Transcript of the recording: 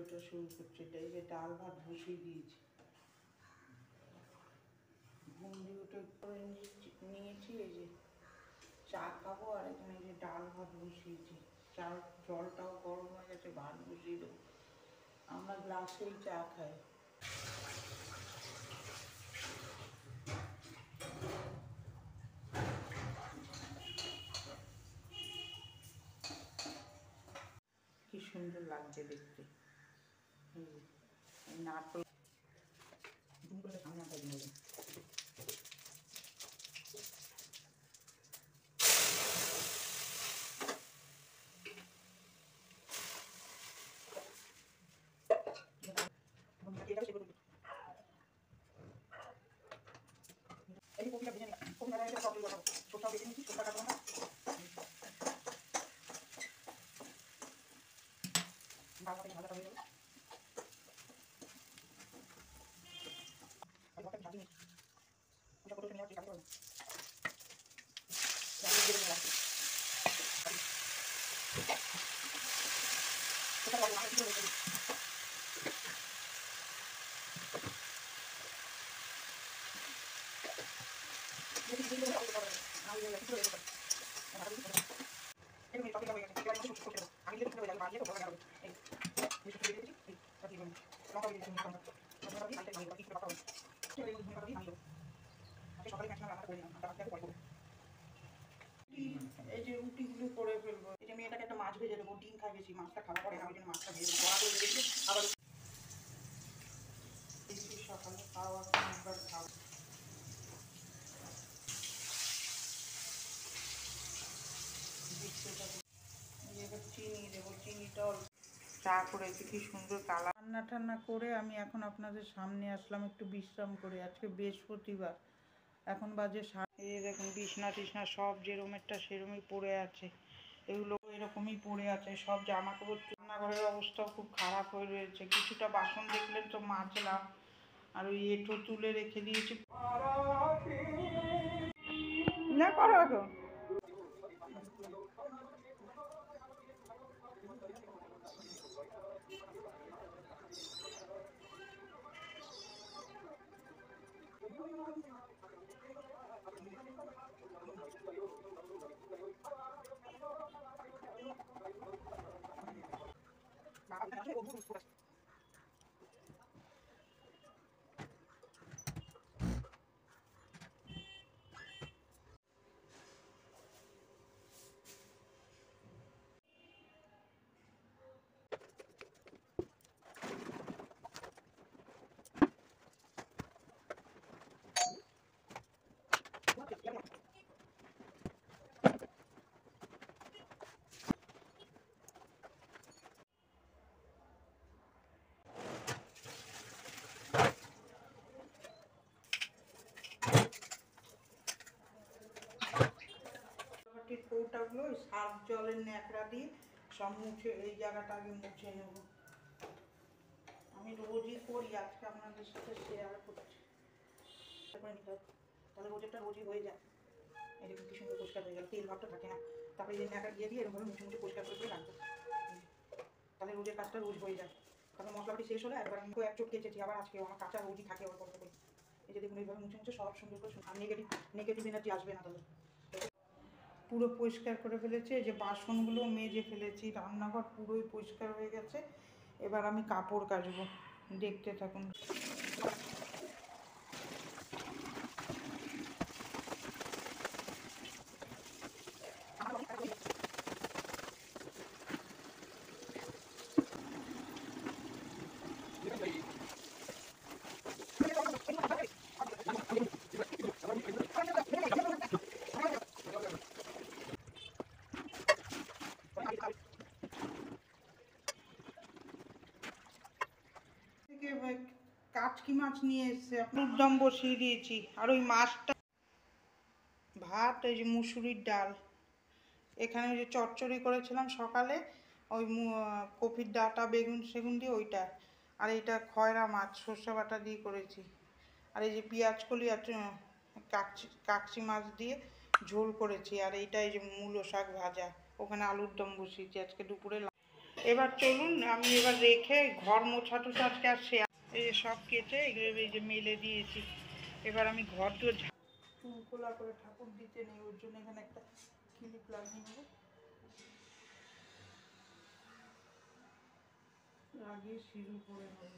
ভিডিওটা শুরু করছি। এই যে ডাল ভাত বসিয়ে দিয়েছি, ঘুম দিয়ে উঠে করে নিয়েছি। এই যে চা খাবো, আর এখানে এই যে ডাল ভাত বসিয়েছি। জলটাও গরম হয়ে গেছে, ভাত বসিয়ে দেবো। আমরা গ্লাসেই চা খাই। কি সুন্দর লাগছে দেখতে। নাটক সামনে আনতে দিন। এই কপিটা ভেজে নিলাম, কপি ভাজা হয়েছে, সব দিয়ে দেবো। সবটাও ভেজে নিচ্ছি, সবটা কাটবো না। ভাজাটা ভাজাটা হয়ে যাবে। আর ভাতটা ভাজি নিচ্ছি, ওটা করে নিয়ে আসছি, কাটতে পারবো। দিয়ে দেবো লাগছে। ওটা ভালো ভালো করে ভেজে নিচ্ছি। যদি দিয়ে দেবো তাহলে পারবে না। আমি দিয়ে একটু ভেজে দেবো। ভালো করে ভেজে এই মেয়ে টপিকটা হয়ে গেছে। এবার একটু শুকনো দেবো। আমি দিয়ে শুকনো হয়ে যাবে, বাড়িয়ে তো ভালো লাগবে। এই এই শুকনো দিয়ে দিয়েছি, এই বাকি দেবো। লঙ্কা দিয়ে দিচ্ছি, লঙ্কা দিয়ে আলতে ভালো একটু পাতা হবে। এই ধনিয়া পাতা দিয়ে ভালো। আজকে সকালে ম্যাক্সিমাম রান্না করে নিলাম, আর রাতে পরে করবো। এই যে রুটিগুলো করে ফেলবো। এই যে মেয়েটাকে একটা মাছ ভেজে দেবো, ডিম খাই বেশি, মাছটা খাওয়া পড়ে না, ওই জন্য মাছটা ভেজে দেবো। বড়া করে ভেজে আবার সকালে খাওয়া একবার খাবো। এবার চিনি দেবো, চিনিটাও চা করেছি, কি সুন্দর কালার। রান্না টান্না করে আমি এখন আপনাদের সামনে আসলাম একটু বিশ্রাম করে। আজকে বৃহস্পতিবার, এখন বাজে এই দেখুন বিছনা টিছনা সব যেরমেরটা সেরমই পড়ে আছে। এগুলো এরকমই পড়ে আছে সব, জামা কাপড়। রান্নাঘরের অবস্থাও খুব খারাপ হয়ে রয়েছে। কিছুটা বাসন দেখলেন তো মাজলাম, আর ওই এঁটো তুলে রেখে দিয়েছি। না করো এখন। কৌটাগুলো সার্ফ জলের ন্যাকড়া দিয়ে সব মুছে, এই জায়গাটা আগে মুছে নেব। আমি রোজই করি, আজকে আপনাদের সাথে শেয়ার করছি। তাহলে রোজেরটা রোজই হয়ে যায়। এরকম কি সুন্দর পরিষ্কার হয়ে গেল, তেল ভাবটা থাকে না। তারপরে এই ন্যাকড়া দিয়ে দিয়ে এরকমভাবে মুছে মুছে পরিষ্কার করে রাখবো, তাহলে রোজের কাজটা রোজ হয়ে যায়। তারপর মশলাটি শেষ হলে একবার আমি এক চোট কেচেছি, আবার আজকে আমার কাঁচা রোজই থাকে আবার কত করে। এই যে দেখুন এইভাবে মুছে মুছে সব সুন্দর করে, আর নেগেটিভ এনার্জি আসবে না। তাহলে পুরো পরিষ্কার করে ফেলেছি। এই যে বাসনগুলো মেজে ফেলেছি, রান্নাঘর পুরোই পরিষ্কার হয়ে গেছে। এবার আমি কাপড় কাচবো, দেখতে থাকুন। কাচকি মাছ নিয়ে এসছে, আপনার দম বসিয়ে দিয়েছি। আর ওই মাছটা ভাত, এই যে মুসুরির ডাল, এখানে ওই যে চচ্চড়ি করেছিলাম সকালে, ওই কপির ডাঁটা বেগুন সেগুন দিয়ে ওইটা। আর এইটা খয়রা মাছ সর্ষে বাটা দিয়ে করেছি। আর এই যে পেঁয়াজ কলি আর কাকচি মাছ দিয়ে ঝোল করেছি। আর এইটা এই যে মূলো শাক ভাজা, ওখানে আলুর দম বসিয়েছি আজকে দুপুরে। এবার চলুন আমি এবার রেখে ঘর মোছা টোছা আজকে আর এই যে সব কেটে এগুলো এই যে মেলে দিয়েছি। এবার আমি ঘর তো চুল খোলা করে ঠাকুর দিতে নেই, ওর জন্য এখানে একটা ক্লিপ লাগিয়ে নেবো, লাগিয়ে সিঁদুর পরে নেবো।